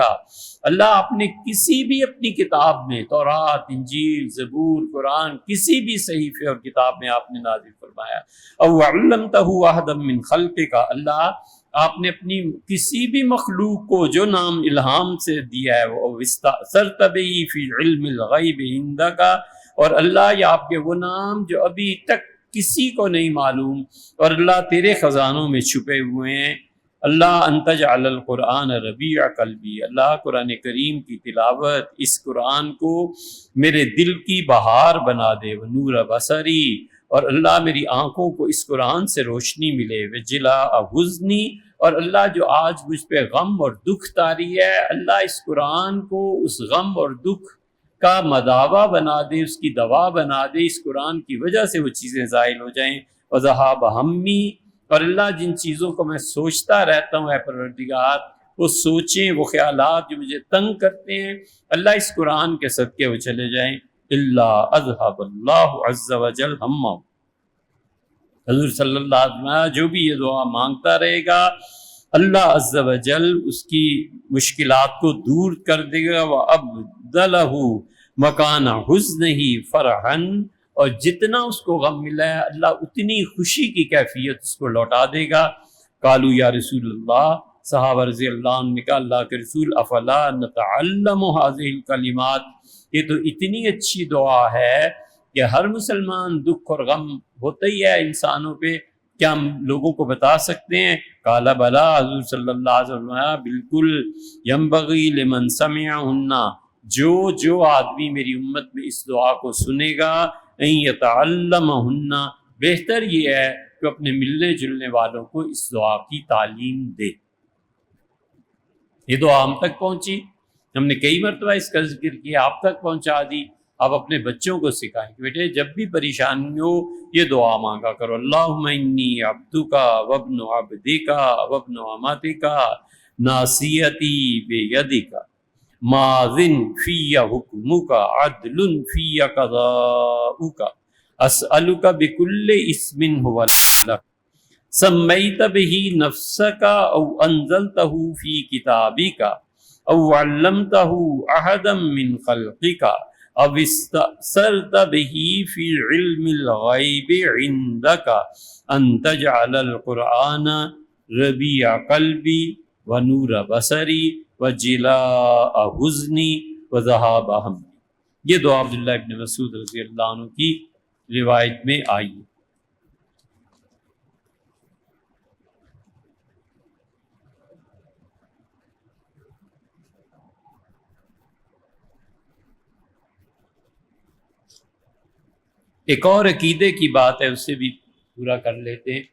اللہ آپ نے کسی بھی اپنی کتاب میں، تورات، انجیل، زبور، قرآن، کسی بھی صحیفے اور کتاب میں آپ نے نازل فرمایا، او علمتہ احدا من خلقک، اللہ آپ نے اپنی کسی بھی مخلوق کو جو نام الہام سے دیا ہے، وہ استأثرت بہ فی علم الغیب عندک، اور اللہ یہ آپ کے وہ نام جو ابھی تک کسی کو نہیں معلوم اور اللہ تیرے خزانوں میں چھپے ہوئے ہیں، اللہ ان تجعل القرآن ربیع قلبی، اللہ قرآن کریم کی تلاوت اس قرآن کو میرے دل کی بہار بنا دے، ونور بصری، اور اللہ میری آنکھوں کو اس قرآن سے روشنی ملے، وجلاء حزنی، اور اللہ جو آج مجھ پہ غم اور دکھ طاری ہے، اللہ اس قرآن کو اس غم اور دکھ کا مداوا بنا دے، اس کی دوا بنا دے، اس قرآن کی وجہ سے وہ چیزیں زائل ہو جائیں، وذہاب ہمی، اور اللہ جن چیزوں کو میں سوچتا رہتا ہوں اے پروردگار، وہ سوچیں، وہ خیالات جو مجھے تنگ کرتے ہیں، اللہ اس قرآن کے صدقے وہ چلے جائیں، اللہ اذہب اللہ عز وجل ہمہ، حضور صلی اللہ علیہ وسلم جو بھی یہ دعا مانگتا رہے گا اللہ عز وجل اس کی مشکلات کو دور کر دے گا، وَأَبْدَلَهُ مَكَانَ حُزْنِهِ فَرَحًا، اور جتنا اس کو غم ملا ہے اللہ اتنی خوشی کی کیفیت اس کو لوٹا دے گا۔ قالوا یا رسول اللہ، صحابہ رضی اللہ عنہ نے کہا اللہ کے رسول افلا نتعلم هذه الکلمات، یہ تو اتنی اچھی دعا ہے کہ ہر مسلمان دکھ اور غم ہوتا ہی ہے انسانوں پہ، کیا ہم لوگوں کو بتا سکتے ہیں؟ قال بلا، حضور صلی اللہ علیہ وسلم بالکل، ينبغي لمن سمعهن، جو آدمی میری امت میں اس دعا کو سنے گا، ان يتعلمهن، بہتر یہ ہے کہ اپنے ملنے جلنے والوں کو اس دعا کی تعلیم دے۔ یہ دعا ہم تک پہنچی، ہم نے کئی مرتبہ اس کا ذکر کیا، آپ تک پہنچا دی، آپ اپنے بچوں کو سکھائیں کہ بیٹے جب بھی پریشانی ہو یہ دعا مانگا کرو، اللہم انی عبدک وابن عبدک وابن امتک ناصیتی بیدک ماض فی حکمک عدل فی قضاؤک اسألک بکل اسم هو لک سمیت به نفسک او انزلتہ فی کتابک او علمتہ احدا من خلقک او استأثرت به فی علم الغیب عندک ان تجعل القرآن ربیع قلبی ونور بصری وجلاء حزنی وذہاب ہمی۔ یہ دعا عبداللہ ابن مسعود رضی اللہ عنہ کی روایت میں آئی ہے۔ ایک اور عقیدے کی بات ہے، اسے بھی پورا کر لیتے ہیں۔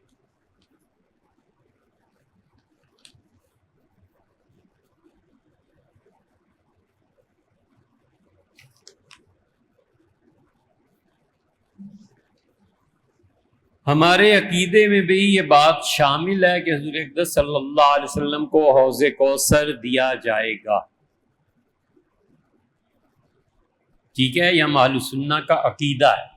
ہمارے عقیدے میں بھی یہ بات شامل ہے کہ حضور اقدس صلی اللہ علیہ وسلم کو حوض کوثر دیا جائے گا، ٹھیک ہے، یہ اہل سنہ کا عقیدہ ہے۔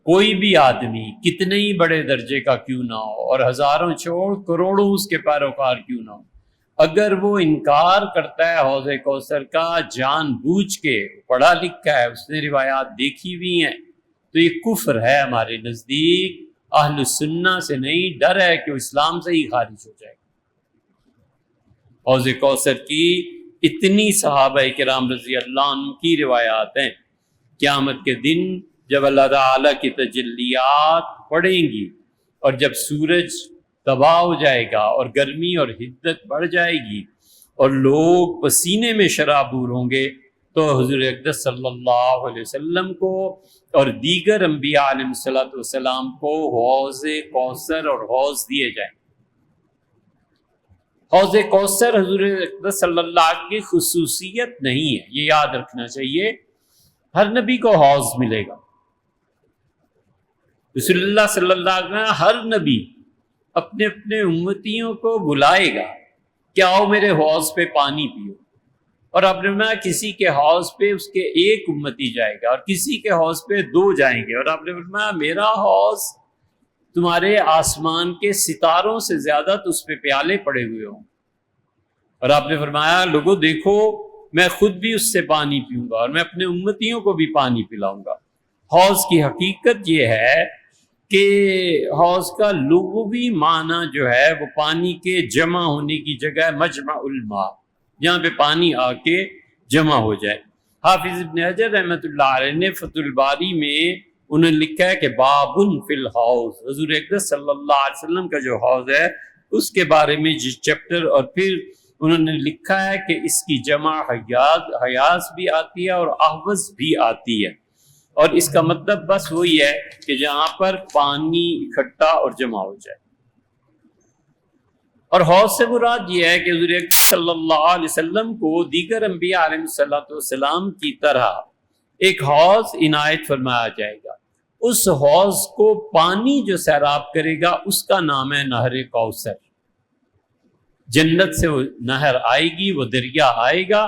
کوئی بھی آدمی کتنے ہی بڑے درجے کا کیوں نہ ہو اور ہزاروں چھوڑ کروڑوں اس کے پیروکار کیوں نہ ہو، اگر وہ انکار کرتا ہے حوض کوثر کا جان بوجھ کے، پڑھا لکھا ہے، اس نے روایات دیکھی ہوئی ہیں، تو یہ کفر ہے ہمارے نزدیک۔ اہل سنہ سے نہیں، ڈر ہے کہ وہ اسلام سے ہی خارج ہو جائے گا۔ حوض کوثر کی اتنی صحابہ کرام رضی اللہ عنہ کی روایات ہیں، قیامت کے دن جب اللہ تعالیٰ کی تجلیات پڑیں گی اور جب سورج تباہ ہو جائے گا اور گرمی اور حدت بڑھ جائے گی اور لوگ پسینے میں شرابور ہوں گے، تو حضور اقدس صلی اللہ علیہ وسلم کو اور دیگر انبیاء علیہ الصلوۃ والسلام کو حوض کوثر اور حوض دیے جائیں۔ حوض کوثر حضور اقدس صلی اللہ علیہ وسلم کی خصوصیت نہیں ہے، یہ یاد رکھنا چاہیے۔ ہر نبی کو حوض ملے گا، رسول اللہ صلی اللہ علیہ وسلم ہر نبی اپنے اپنے امتیوں کو بلائے گا کہ آؤ میرے حوض پہ پانی پیو، اور آپ نے فرمایا کسی کے حوض پہ اس کے ایک امتی جائے گا اور کسی کے حوض پہ دو جائیں گے، اور آپ نے فرمایا میرا حوض تمہارے آسمان کے ستاروں سے زیادہ تو اس پہ پیالے پڑے ہوئے ہوں، اور آپ نے فرمایا لوگوں دیکھو میں خود بھی اس سے پانی پیوں گا اور میں اپنے امتیوں کو بھی پانی پلاؤں گا۔ حوض کی حقیقت یہ ہے کہ حوض کا لغوی معنی جو ہے وہ پانی کے جمع ہونے کی جگہ مجمع الماء، جہاں پہ پانی آ کے جمع ہو جائے۔ حافظ ابن حجر رحمۃ اللہ علیہ نے فتح الباری میں انہوں نے لکھا ہے کہ بابن فی الحوض، حضور اقدس صلی اللہ علیہ وسلم کا جو حوض ہے اس کے بارے میں جس چیپٹر، اور پھر انہوں نے لکھا ہے کہ اس کی جمع حیاض بھی آتی ہے اور احوض بھی آتی ہے، اور اس کا مطلب بس وہی ہے کہ جہاں پر پانی اکٹھا اور جمع ہو جائے۔ اور حوض سے مراد یہ ہے کہ حضور اکرم صلی اللہ علیہ وسلم کو دیگر انبیاء علیہ السلام کی طرح ایک حوض عنایت فرمایا جائے گا۔ اس حوض کو پانی جو سیراب کرے گا اس کا نام ہے نہر کوثر۔ جنت سے وہ نہر آئے گی، وہ دریا آئے گا،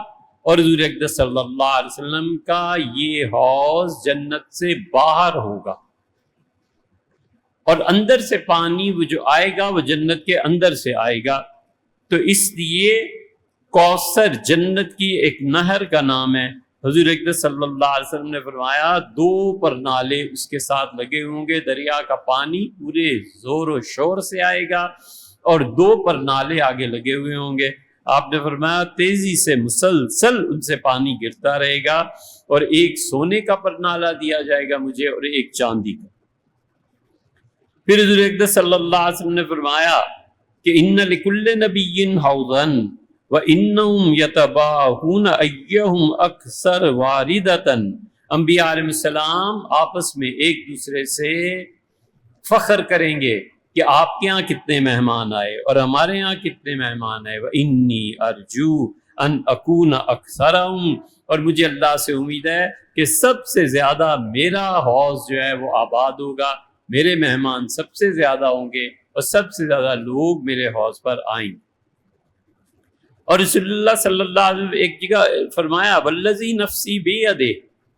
اور حضور اقدس صلی اللہ علیہ وسلم کا یہ حوض جنت سے باہر ہوگا، اور اندر سے پانی وہ جو آئے گا وہ جنت کے اندر سے آئے گا۔ تو اس لیے کوثر جنت کی ایک نہر کا نام ہے۔ حضور اقدس صلی اللہ علیہ وسلم نے فرمایا 2 پرنالے اس کے ساتھ لگے ہوں گے، دریا کا پانی پورے زور و شور سے آئے گا اور 2 پرنالے آگے لگے ہوئے ہوں گے۔ آپ نے فرمایا تیزی سے مسلسل ان سے پانی گرتا رہے گا، اور ایک سونے کا پرنالہ دیا جائے گا مجھے اور ایک چاندی کا۔ پھر حضور اقدس صلی اللہ علیہ وسلم نے فرمایا کہ ان لکل نبی حوضا وانہم یتباہون ایہم اکثر واردتا، انبیاء علیہ السلام آپس میں ایک دوسرے سے فخر کریں گے کہ آپ کے ہاں کتنے مہمان آئے اور ہمارے ہاں کتنے مہمان آئے۔ وانی ارجو ان اکون اکثرہم، اور مجھے اللہ سے امید ہے کہ سب سے زیادہ میرا حوض جو ہے وہ آباد ہوگا، میرے مہمان سب سے زیادہ ہوں گے اور سب سے زیادہ لوگ میرے حوض پر آئیں گے۔ اور رسول اللہ صلی اللہ علیہ وسلم ایک جگہ فرمایا والذی نفسی بیدہ،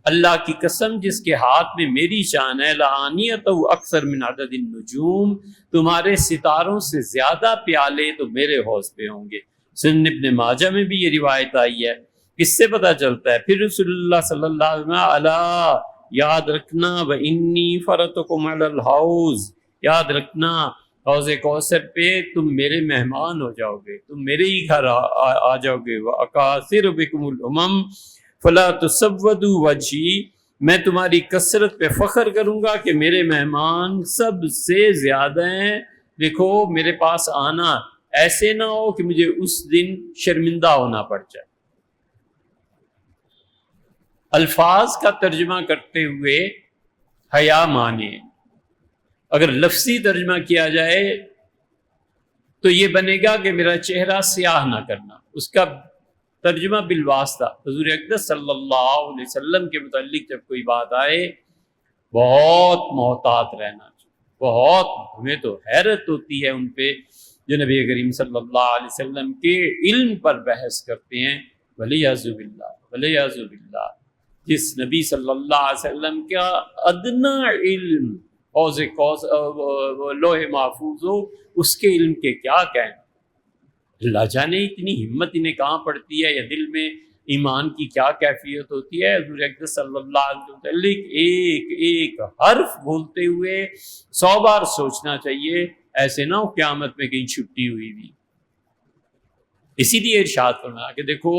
اللہ کی قسم جس کے ہاتھ میں میری جان ہے، لآنیتہ اکثر من عدد النجوم، تمہارے ستاروں سے زیادہ پیالے تو میرے حوض پہ ہوں گے۔ سنن ابن ماجہ میں بھی یہ روایت آئی ہے۔ اس سے پتہ چلتا ہے پھر رسول اللہ صلی اللہ علیہ وسلم الا یاد رکھنا وانی فرتکم علی الحوض، یاد رکھنا حوض کوثر پہ تم میرے مہمان ہو جاؤ گے، تم میرے ہی گھر آ جاؤ گے۔ وَأَكَاثِرُ بِكُمُ الْأُمَمْ فَلَا تُسَوَّدُوا وَجْهِي، میں تمہاری کثرت پہ فخر کروں گا کہ میرے مہمان سب سے زیادہ ہیں۔ دیکھو میرے پاس آنا، ایسے نہ ہو کہ مجھے اس دن شرمندہ ہونا پڑ جائے۔ الفاظ کا ترجمہ کرتے ہوئے حیا مانے، اگر لفظی ترجمہ کیا جائے تو یہ بنے گا کہ میرا چہرہ سیاہ نہ کرنا۔ اس کا ترجمہ بالواسطہ حضور اقدس صلی اللہ علیہ وسلم کے متعلق جب کوئی بات آئے بہت محتاط رہنا چاہیے۔ بہت، ہمیں تو حیرت ہوتی ہے ان پہ جو نبی کریم صلی اللہ علیہ وسلم کے علم پر بحث کرتے ہیں۔ ولیعذ باللہ، ولیعذ باللہ، جس نبی صلی اللہ علیہ وسلم کا ادنا علم حوض لوح محفوظ ہو، اس کے علم کے کیا کہیں؟ اللہ جانے اتنی ہمت انہیں کہاں پڑتی ہے، یا دل میں ایمان کی کیا کیفیت ہوتی ہے۔ حضور اقدس صلی اللہ علیہ وسلم ایک ایک حرف بولتے ہوئے 100 بار سوچنا چاہیے، ایسے نہ ہو قیامت میں کہیں چھٹی ہوئی بھی۔ اسی لیے ارشاد فرمایا کہ دیکھو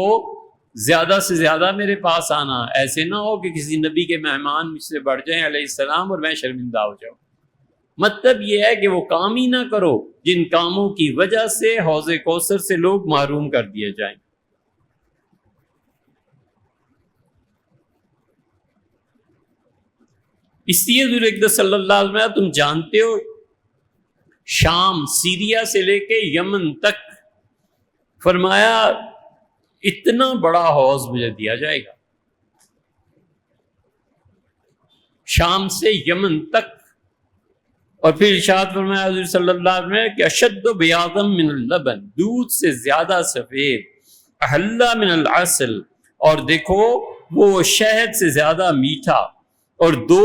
زیادہ سے زیادہ میرے پاس آنا، ایسے نہ ہو کہ کسی نبی کے مہمان مجھ سے بڑھ جائیں علیہ السلام اور میں شرمندہ ہو جاؤں۔ مطلب یہ ہے کہ وہ کام ہی نہ کرو جن کاموں کی وجہ سے حوض کوثر سے لوگ محروم کر دیے جائیں۔ اس لیے حضور اقدس صلی اللہ علیہ وسلم تم جانتے ہو شام، سیریا سے لے کے یمن تک، فرمایا اتنا بڑا حوض مجھے دیا جائے گا، شام سے یمن تک۔ اور پھر ارشاد فرمایا حضور صلی اللہ علیہ وسلم کہ اشد بیاضا من اللبن، دودھ سے زیادہ سفید، احلی من العسل، اور دیکھو وہ شہد سے زیادہ میٹھا، اور دو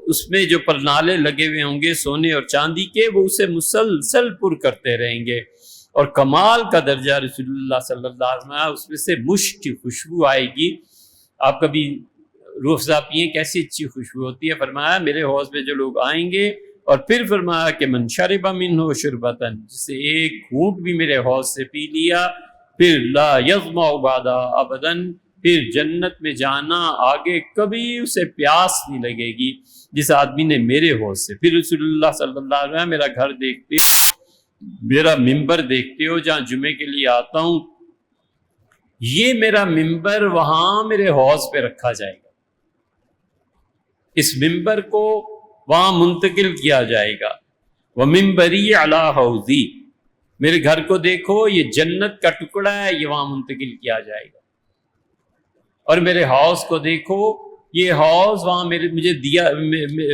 اس میں جو پرنالے لگے ہوئے ہوں گے سونے اور چاندی کے، وہ اسے مسلسل پر کرتے رہیں گے۔ اور کمال کا درجہ رسول اللہ صلی اللہ علیہ وسلم، اس میں سے مشک کی خوشبو آئے گی۔ آپ کبھی روح افزا پئیں، کیسی اچھی خوشبو ہوتی ہے۔ فرمایا میرے حوض میں جو لوگ آئیں گے، اور پھر فرمایا کہ من شرب منہ شربتن، جسے ایک گھونٹ بھی میرے حوض سے پی لیا، پھر لا یظمأ بعدها ابدا، پھر جنت میں جانا آگے کبھی اسے پیاس نہیں لگے گی جس آدمی نے میرے حوض سے۔ پھر رسول اللہ صلی اللہ علیہ وسلم میرا گھر دیکھتے ہو، میرا ممبر دیکھتے ہو جہاں جمعے کے لیے آتا ہوں، یہ میرا ممبر وہاں میرے حوض پہ رکھا جائے گا، اس ممبر کو وہاں منتقل کیا جائے گا۔ وَمِنبَرِي عَلَىٰ حَوْضِي، میرے گھر کو دیکھو یہ جنت کا ٹکڑا ہے، یہ وہاں منتقل کیا جائے گا۔ اور میرے حوض کو دیکھو، یہ حوض وہاں مجھے دیا،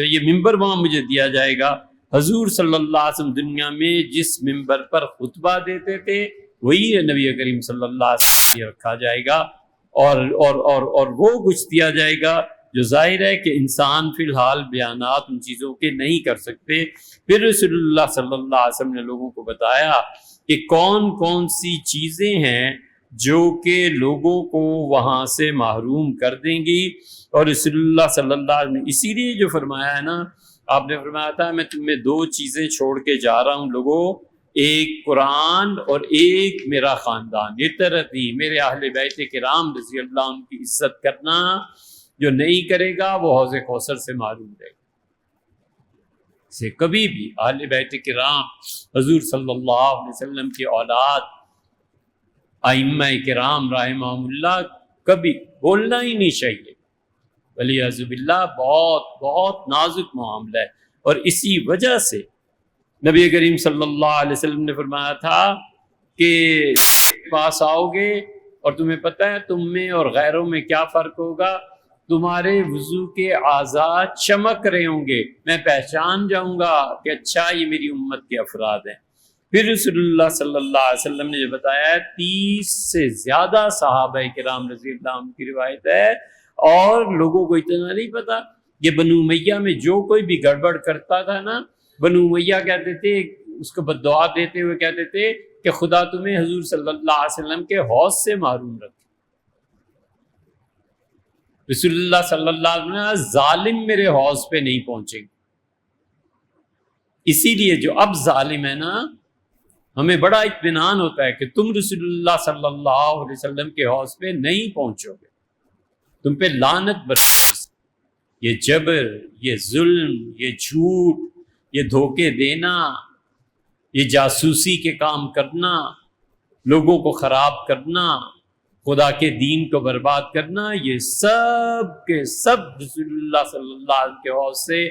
یہ ممبر وہاں مجھے دیا جائے گا۔ حضور صلی اللہ علیہ وسلم دنیا میں جس ممبر پر خطبہ دیتے تھے وہی نبی کریم صلی اللہ علیہ وسلم رکھا جائے گا، اور وہ کچھ دیا جائے گا جو ظاہر ہے کہ انسان فی الحال بیانات ان چیزوں کے نہیں کر سکتے۔ پھر رسول اللہ صلی اللہ علیہ وسلم نے لوگوں کو بتایا کہ کون کون سی چیزیں ہیں جو کہ لوگوں کو وہاں سے محروم کر دیں گی۔ اور رسول اللہ صلی اللہ علیہ وسلم نے اسی لیے جو فرمایا ہے نا، آپ نے فرمایا تھا میں تمہیں 2 چیزیں چھوڑ کے جا رہا ہوں لوگوں، ایک قرآن اور ایک میرا خاندان، عطرتی، میرے اہل بیت کرام رضی اللہ عنہ کی عزت کرنا۔ جو نہیں کرے گا وہ حوض کوثر سے محروم رہے گا۔ سے کبھی بھی اہل بیت کرام، حضور صلی اللہ علیہ وسلم کی اولاد، ائمہ کرام رحمہم اللہ، کبھی بولنا ہی نہیں چاہیے۔ ولیعذ باللہ بہت بہت نازک معاملہ ہے۔ اور اسی وجہ سے نبی کریم صلی اللہ علیہ وسلم نے فرمایا تھا کہ پاس آؤ گے اور تمہیں پتہ ہے تم میں اور غیروں میں کیا فرق ہوگا؟ تمہارے وضو کے اعضاء چمک رہے ہوں گے، میں پہچان جاؤں گا کہ اچھا یہ میری امت کے افراد ہیں۔ پھر رسول اللہ صلی اللہ علیہ وسلم نے جو بتایا ہے 30 سے زیادہ صحابہ کرام رضی اللہ عنہ کی روایت ہے، اور لوگوں کو اتنا نہیں پتا، یہ بنو امیہ میں جو کوئی بھی گڑبڑ کرتا تھا نا، بنو امیہ کہتے تھے، اس کو بددعا دیتے ہوئے کہتے تھے کہ خدا تمہیں حضور صلی اللہ علیہ وسلم کے حوض سے محروم رکھے۔ رسول اللہ صلی اللہ علیہ وسلم ظالم میرے حوض پہ نہیں پہنچیں گے۔ اسی لیے جو اب ظالم ہے نا، ہمیں بڑا اطمینان ہوتا ہے کہ تم رسول اللہ صلی اللہ علیہ وسلم کے حوض پہ نہیں پہنچو گے، تم پہ لعنت برسے۔ یہ جبر، یہ ظلم، یہ جھوٹ، یہ دھوکے دینا، یہ جاسوسی کے کام کرنا، لوگوں کو خراب کرنا، خدا کے دین کو برباد کرنا، یہ سب کے سب رسول اللہ صلی اللہ علیہ وسلم کے حوض سے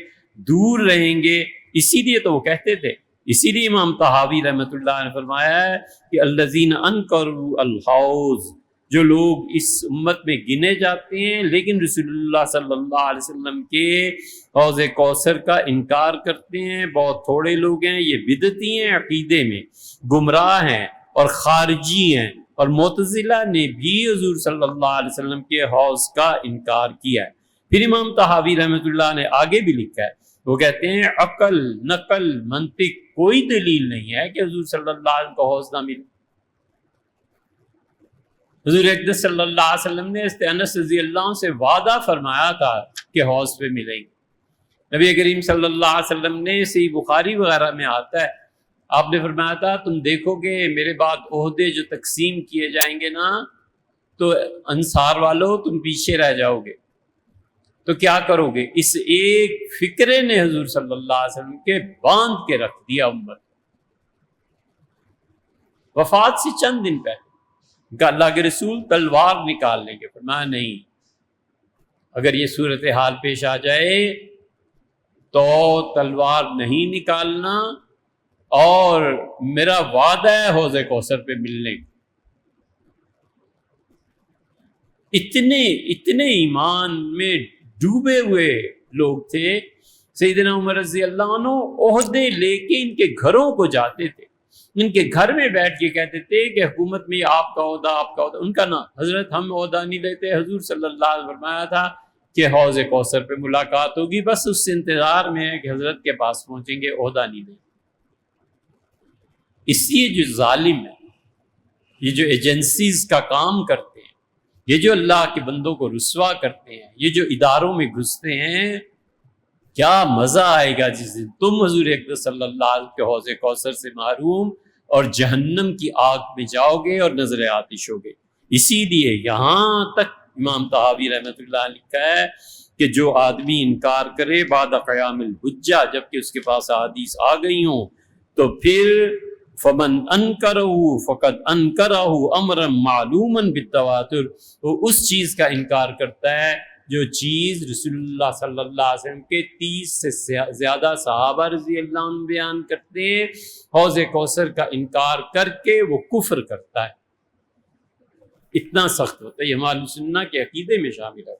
دور رہیں گے۔ اسی لیے تو وہ کہتے تھے، اسی لیے امام طحاوی رحمۃ اللہ نے فرمایا ہے کہ الذین انکروا الحوض، جو لوگ اس امت میں گنے جاتے ہیں لیکن رسول اللہ صلی اللہ علیہ وسلم کے حوض کوثر کا انکار کرتے ہیں، بہت تھوڑے لوگ ہیں، یہ بدعتی ہیں، عقیدے میں گمراہ ہیں اور خارجی ہیں، اور معتزلہ نے بھی حضور صلی اللہ علیہ وسلم کے حوض کا انکار کیا ہے۔ پھر امام طحاوی رحمۃ اللہ نے آگے بھی لکھا ہے، وہ کہتے ہیں عقل، نقل، منطق کوئی دلیل نہیں ہے کہ حضور صلی اللہ علیہ وسلم کو حوض نہ ملے۔ حضور اقدس صلی اللہ علیہ وسلم نے انس رضی اللہ عنہ سے وعدہ فرمایا تھا کہ حوض پہ ملیں گے۔ نبی کریم صلی اللہ علیہ وسلم نے صحیح بخاری وغیرہ میں آتا ہے، آپ نے فرمایا تھا تم دیکھو گے میرے بعد عہدے جو تقسیم کیے جائیں گے نا، تو انصار والوں تم پیچھے رہ جاؤ گے، تو کیا کرو گے؟ اس ایک فکرے نے حضور صلی اللہ علیہ وسلم کے باندھ کے رکھ دیا امت۔ وفات سے چند دن پہلے کہ اللہ کے رسول تلوار نکال لیں گے، فرمایا نہیں، اگر یہ صورتحال پیش آ جائے تو تلوار نہیں نکالنا، اور میرا وعدہ ہے حوض کوثر پہ ملنے کا۔ اتنے ایمان میں ڈوبے ہوئے لوگ تھے۔ سیدنا عمر رضی اللہ عنہ عہدے لے کے ان کے گھروں کو جاتے تھے، ان کے گھر میں بیٹھ کے کہتے تھے کہ حکومت میں آپ کا عہدہ، آپ کا عہدہ۔ ان کا نا حضرت ہم عہدہ نہیں لیتے، حضور صلی اللہ علیہ وسلم فرمایا تھا کہ حوض کوثر پہ ملاقات ہوگی، بس اس انتظار میں ہے کہ حضرت کے پاس پہنچیں گے، عہدہ نہیں لیں۔ اس لیے جو ظالم ہے، یہ جو ایجنسیز کا کام کرتے ہیں، یہ جو اللہ کے بندوں کو رسوا کرتے ہیں، یہ جو اداروں میں گھستے ہیں، کیا مزہ آئے گا جس دن تم حضور اقدس صلی اللہ علیہ وسلم کے حوض کوثر سے محروم اور جہنم کی آگ میں جاؤ گے اور نظر آتش ہوگے۔ اسی لیے یہاں تک امام طحاوی رحمۃ اللہ نے لکھا ہے کہ جو آدمی انکار کرے بعد قیام الحجہ، جبکہ اس کے پاس احادیث آ گئی ہوں، تو پھر فمن انکرہ فقد انکرہ امرا معلوما بالتواتر، وہ اس چیز کا انکار کرتا ہے جو چیز رسول اللہ صلی اللہ علیہ وسلم کے 30 سے زیادہ صحابہ رضی اللہ عنہ بیان کرتے ہیں۔ حوض کوثر کا انکار کر کے وہ کفر کرتا ہے۔ اتنا سخت ہوتا ہے، یہ ہمارے سنہ کے عقیدے میں شامل ہے۔